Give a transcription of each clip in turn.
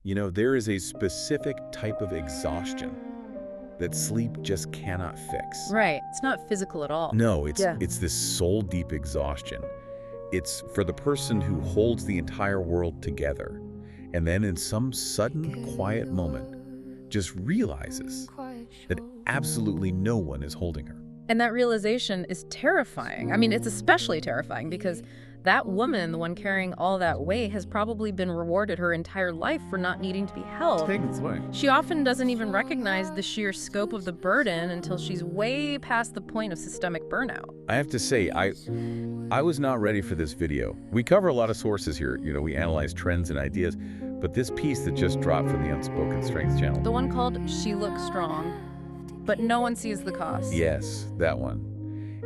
You know, there is a specific type of exhaustion that sleep just cannot fix. Right. It's not physical at all. No, Yeah. it's this soul-deep exhaustion. It's for the person who holds the entire world together, and then in some sudden, quiet moment, just realizes that absolutely no one is holding her. And that realization is terrifying. I mean, it's especially terrifying because that woman, the one carrying all that weight, has probably been rewarded her entire life for not needing to be held. She often doesn't even recognize the sheer scope of the burden until she's way past the point of systemic burnout. I have to say, I was not ready for this video. We cover a lot of sources here. You know, we analyze trends and ideas, but this piece that just dropped from the Unspoken Strength channel. The one called She Looks Strong, but no one sees the cost. Yes, that one.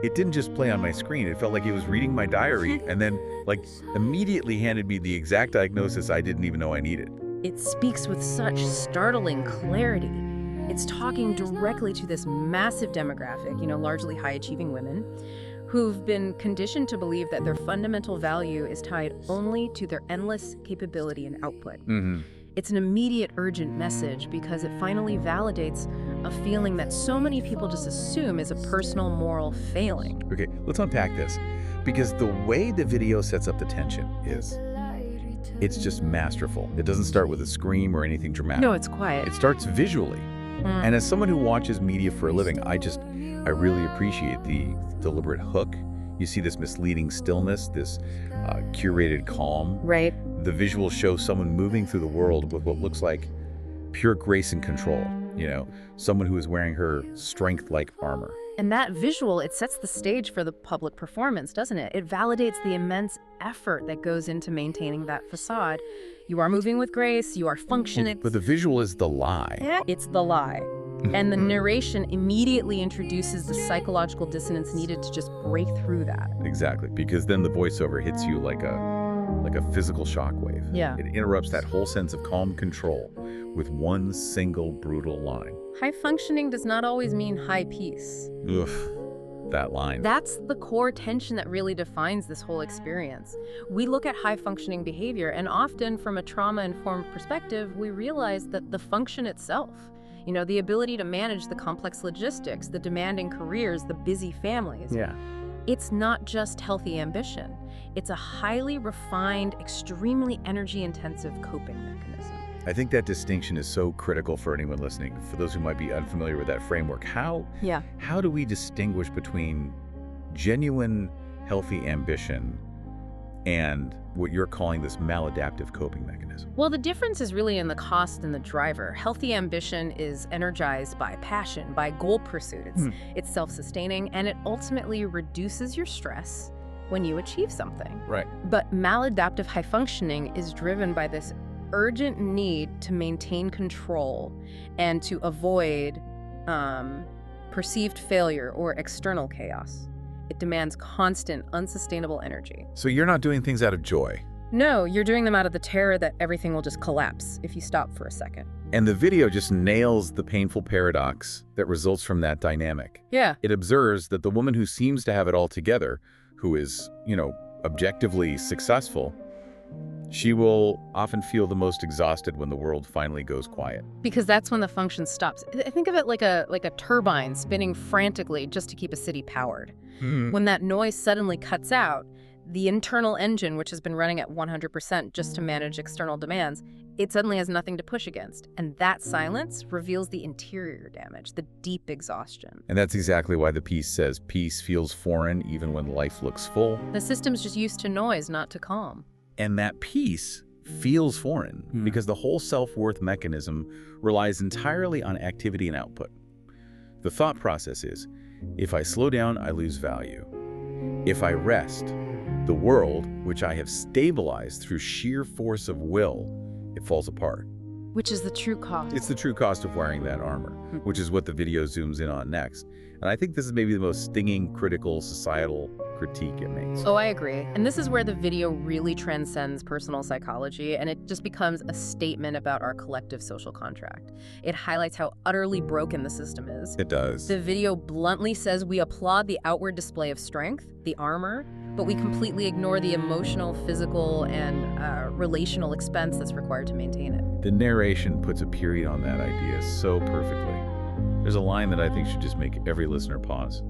It didn't just play on my screen. It felt like it was reading my diary and then, like, immediately handed me the exact diagnosis I didn't even know I needed. It speaks with such startling clarity. It's talking directly to this massive demographic, largely high-achieving women, who've been conditioned to believe that their fundamental value is tied only to their endless capability and output. It's an immediate, urgent message because it finally validates a feeling that so many people just assume is a personal moral failing. Okay, let's unpack this. Because the way the video sets up the tension is, it's just masterful. It doesn't start with a scream or anything dramatic. No, it's quiet. It starts visually. And as someone who watches media for a living, I really appreciate the deliberate hook. You see this misleading stillness, this curated calm. Right. The visuals show someone moving through the world with what looks like pure grace and control. Someone who is wearing her strength-like armor. And that visual, it sets the stage for the public performance, doesn't it? It validates the immense effort that goes into maintaining that facade. You are moving with grace, you are functioning. But the visual is the lie. It's the lie. And the narration immediately introduces the psychological dissonance needed to just break through that. Exactly, because then the voiceover hits you like a physical shockwave. Yeah. It interrupts that whole sense of calm control with one single brutal line. High functioning does not always mean high peace. Ugh, that line. That's the core tension that really defines this whole experience. We look at high functioning behavior, and often from a trauma-informed perspective, we realize that the function itself, the ability to manage the complex logistics, the demanding careers, the busy families. Yeah. It's not just healthy ambition. It's a highly refined, extremely energy-intensive coping mechanism. I think that distinction is so critical for anyone listening. For those who might be unfamiliar with that framework, how do we distinguish between genuine, healthy ambition and what you're calling this maladaptive coping mechanism? Well, the difference is really in the cost and the driver. Healthy ambition is energized by passion, by goal pursuit. It's self-sustaining, and it ultimately reduces your stress when you achieve something. Right. But maladaptive high functioning is driven by this urgent need to maintain control and to avoid perceived failure or external chaos. It demands constant, unsustainable energy. So you're not doing things out of joy. No, you're doing them out of the terror that everything will just collapse if you stop for a second. And the video just nails the painful paradox that results from that dynamic. Yeah. It observes that the woman who seems to have it all together, who is, objectively successful, she will often feel the most exhausted when the world finally goes quiet. Because that's when the function stops. I think of it like a turbine spinning frantically just to keep a city powered. When that noise suddenly cuts out, the internal engine, which has been running at 100% just to manage external demands, it suddenly has nothing to push against. And that silence reveals the interior damage, the deep exhaustion. And that's exactly why the piece says peace feels foreign even when life looks full. The system's just used to noise, not to calm. And that peace feels foreign because the whole self-worth mechanism relies entirely on activity and output. The thought process is, if I slow down, I lose value. If I rest, the world, which I have stabilized through sheer force of will, it falls apart. Which is the true cost. It's the true cost of wearing that armor, which is what the video zooms in on next. And I think this is maybe the most stinging, critical, societal critique it makes. Oh, I agree. And this is where the video really transcends personal psychology, and it just becomes a statement about our collective social contract. It highlights how utterly broken the system is. It does. The video bluntly says we applaud the outward display of strength, the armor, but we completely ignore the emotional, physical, and relational expense that's required to maintain it. The narration puts a period on that idea so perfectly. There's a line that I think should just make every listener pause.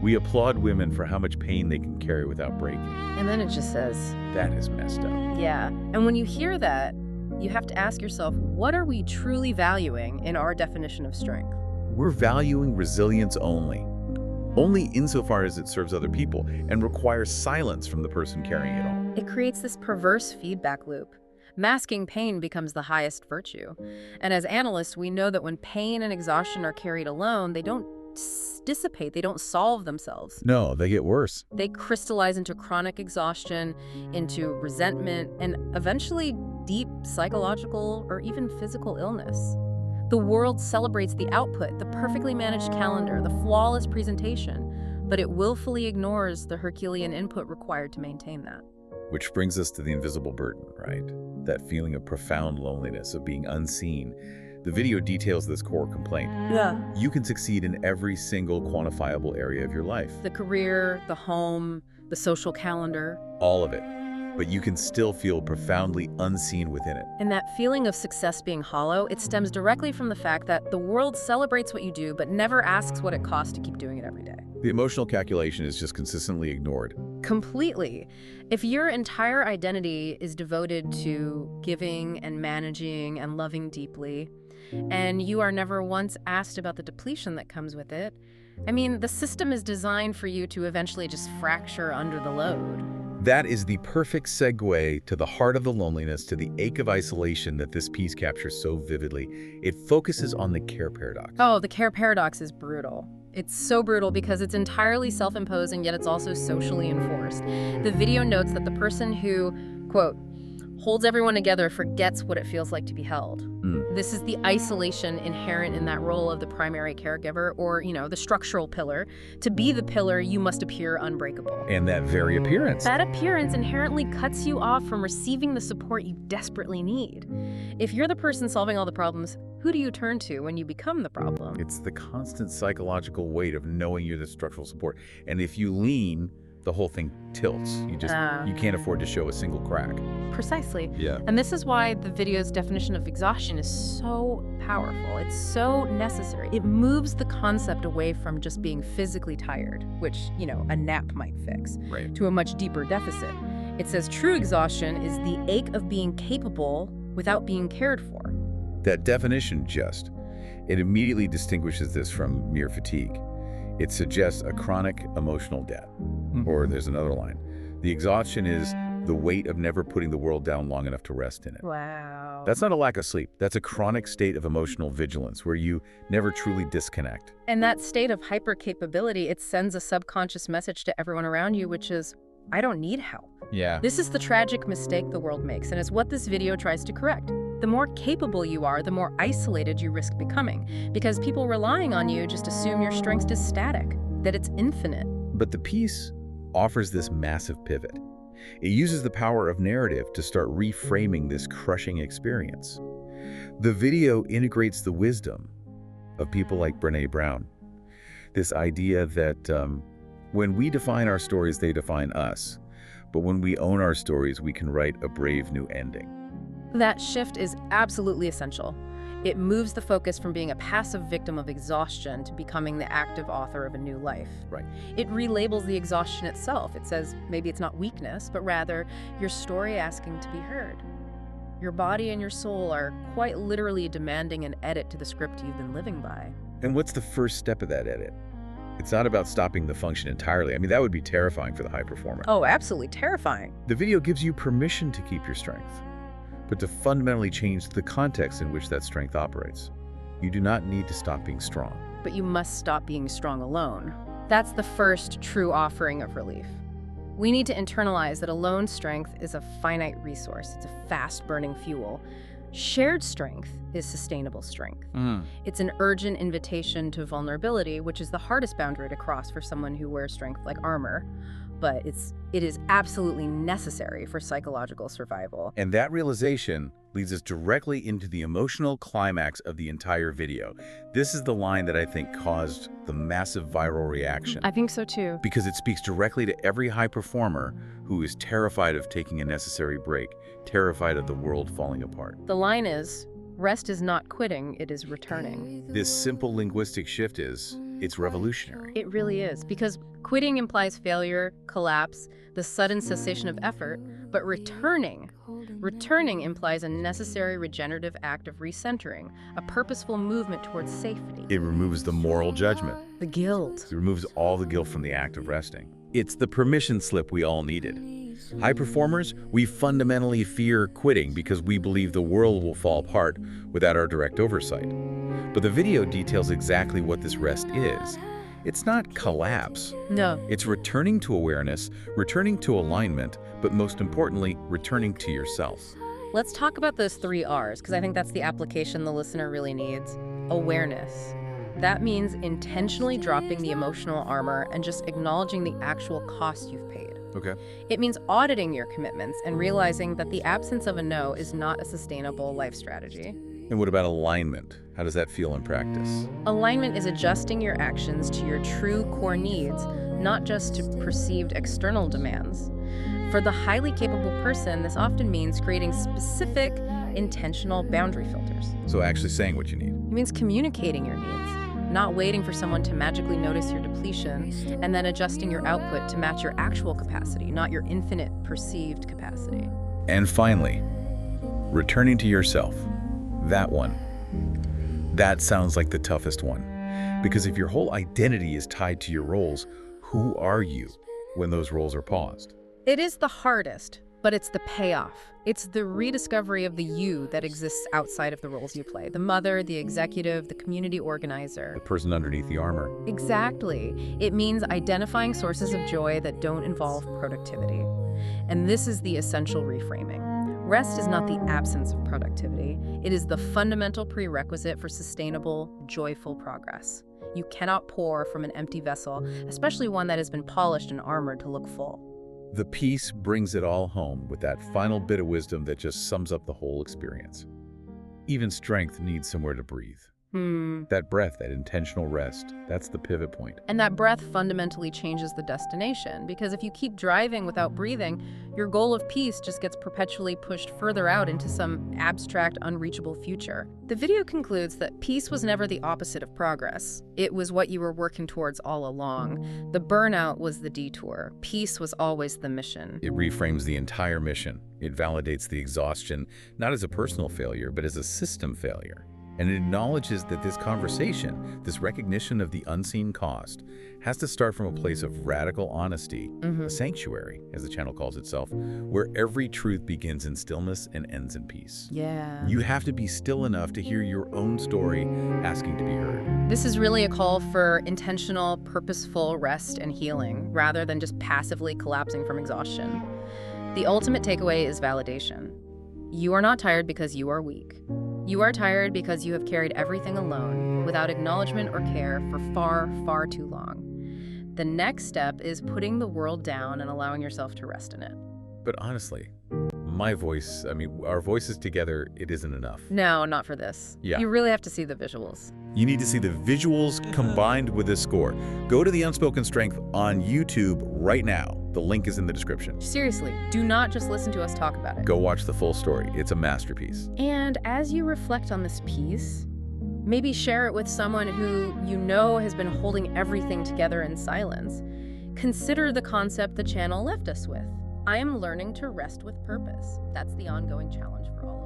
We applaud women for how much pain they can carry without breaking. And then it just says, That is messed up. yeah. And when you hear that, you have to ask yourself, what are we truly valuing in our definition of strength? We're valuing resilience only insofar as it serves other people and requires silence from the person carrying it all. It creates this perverse feedback loop. Masking pain becomes the highest virtue. And as analysts, we know that when pain and exhaustion are carried alone, they don't dissipate, they don't solve themselves. No, they get worse. They crystallize into chronic exhaustion, into resentment, and eventually deep psychological or even physical illness. The world celebrates the output, the perfectly managed calendar, the flawless presentation, but it willfully ignores the Herculean input required to maintain that. Which brings us to the invisible burden, right? That feeling of profound loneliness, of being unseen. The video details this core complaint. Yeah. You can succeed in every single quantifiable area of your life. The career, the home, the social calendar. All of it. But you can still feel profoundly unseen within it. And that feeling of success being hollow, it stems directly from the fact that the world celebrates what you do, but never asks what it costs to keep doing it every day. The emotional calculation is just consistently ignored. Completely. If your entire identity is devoted to giving and managing and loving deeply, and you are never once asked about the depletion that comes with it, I mean, the system is designed for you to eventually just fracture under the load. That is the perfect segue to the heart of the loneliness, to the ache of isolation that this piece captures so vividly. It focuses on the care paradox. Oh, the care paradox is brutal. It's so brutal because it's entirely self-imposed and yet it's also socially enforced. The video notes that the person who, quote, holds everyone together forgets what it feels like to be held. This is the isolation inherent in that role of the primary caregiver, or, the structural pillar. To be the pillar, you must appear unbreakable. And that very appearance. That appearance inherently cuts you off from receiving the support you desperately need. If you're the person solving all the problems, who do you turn to when you become the problem? It's the constant psychological weight of knowing you're the structural support. And if you lean, the whole thing tilts. You can't afford to show a single crack. Precisely. Yeah. And this is why the video's definition of exhaustion is so powerful. It's so necessary. It moves the concept away from just being physically tired, which, a nap might fix, Right. to a much deeper deficit. It says true exhaustion is the ache of being capable without being cared for. That definition it immediately distinguishes this from mere fatigue. It suggests a chronic emotional debt. Or there's another line. The exhaustion is the weight of never putting the world down long enough to rest in it. Wow. That's not a lack of sleep. That's a chronic state of emotional vigilance where you never truly disconnect. And that state of hyper-capability, it sends a subconscious message to everyone around you, which is, I don't need help. Yeah. This is the tragic mistake the world makes, and it's what this video tries to correct. The more capable you are, the more isolated you risk becoming, because people relying on you just assume your strength is static, that it's infinite. But the piece offers this massive pivot. It uses the power of narrative to start reframing this crushing experience. The video integrates the wisdom of people like Brené Brown. This idea that when we define our stories, they define us. But when we own our stories, we can write a brave new ending. That shift is absolutely essential. It moves the focus from being a passive victim of exhaustion to becoming the active author of a new life. Right. It relabels the exhaustion itself. It says maybe it's not weakness, but rather your story asking to be heard. Your body and your soul are quite literally demanding an edit to the script you've been living by. And what's the first step of that edit? It's not about stopping the function entirely. I mean, that would be terrifying for the high performer. Oh, absolutely terrifying. The video gives you permission to keep your strength, but to fundamentally change the context in which that strength operates. You do not need to stop being strong. But you must stop being strong alone. That's the first true offering of relief. We need to internalize that alone strength is a finite resource. It's a fast-burning fuel. Shared strength is sustainable strength. It's an urgent invitation to vulnerability, which is the hardest boundary to cross for someone who wears strength like armor. But it is absolutely necessary for psychological survival. And that realization leads us directly into the emotional climax of the entire video. This is the line that I think caused the massive viral reaction. I think so too. Because it speaks directly to every high performer who is terrified of taking a necessary break, terrified of the world falling apart. The line is, rest is not quitting, it is returning. This simple linguistic shift it's revolutionary. It really is, because quitting implies failure, collapse, the sudden cessation of effort, but returning implies a necessary regenerative act of recentering, a purposeful movement towards safety. It removes the moral judgment. The guilt. It removes all the guilt from the act of resting. It's the permission slip we all needed. High performers, we fundamentally fear quitting because we believe the world will fall apart without our direct oversight. But the video details exactly what this rest is. It's not collapse. No. It's returning to awareness, returning to alignment, but most importantly, returning to yourself. Let's talk about those 3 R's, because I think that's the application the listener really needs. Awareness. That means intentionally dropping the emotional armor and just acknowledging the actual cost you've paid. Okay. It means auditing your commitments and realizing that the absence of a no is not a sustainable life strategy. And what about alignment? How does that feel in practice? Alignment is adjusting your actions to your true core needs, not just to perceived external demands. For the highly capable person, this often means creating specific, intentional boundary filters. So actually saying what you need. It means communicating your needs, not waiting for someone to magically notice your depletion, and then adjusting your output to match your actual capacity, not your infinite perceived capacity. And finally, returning to yourself. That one. That sounds like the toughest one. Because if your whole identity is tied to your roles, who are you when those roles are paused? It is the hardest, but it's the payoff. It's the rediscovery of the you that exists outside of the roles you play. The mother, the executive, the community organizer. The person underneath the armor. Exactly. It means identifying sources of joy that don't involve productivity. And this is the essential reframing. Rest is not the absence of productivity. It is the fundamental prerequisite for sustainable, joyful progress. You cannot pour from an empty vessel, especially one that has been polished and armored to look full. The peace brings it all home with that final bit of wisdom that just sums up the whole experience. Even strength needs somewhere to breathe. That breath, that intentional rest, that's the pivot point. And that breath fundamentally changes the destination, because if you keep driving without breathing, your goal of peace just gets perpetually pushed further out into some abstract, unreachable future. The video concludes that peace was never the opposite of progress. It was what you were working towards all along. The burnout was the detour. Peace was always the mission. It reframes the entire mission. It validates the exhaustion, not as a personal failure, but as a system failure. And it acknowledges that this conversation, this recognition of the unseen cost, has to start from a place of radical honesty, a sanctuary, as the channel calls itself, where every truth begins in stillness and ends in peace. Yeah. You have to be still enough to hear your own story asking to be heard. This is really a call for intentional, purposeful rest and healing, rather than just passively collapsing from exhaustion. The ultimate takeaway is validation. You are not tired because you are weak. You are tired because you have carried everything alone, without acknowledgement or care, for far, far too long. The next step is putting the world down and allowing yourself to rest in it. But honestly, our voices together, it isn't enough. No, not for this. Yeah. You really have to see the visuals. You need to see the visuals combined with this score. Go to The Unspoken Strength on YouTube right now. The link is in the description. Seriously, do not just listen to us talk about it. Go watch the full story. It's a masterpiece. And as you reflect on this piece, maybe share it with someone who you know has been holding everything together in silence. Consider the concept the channel left us with. I am learning to rest with purpose. That's the ongoing challenge for all.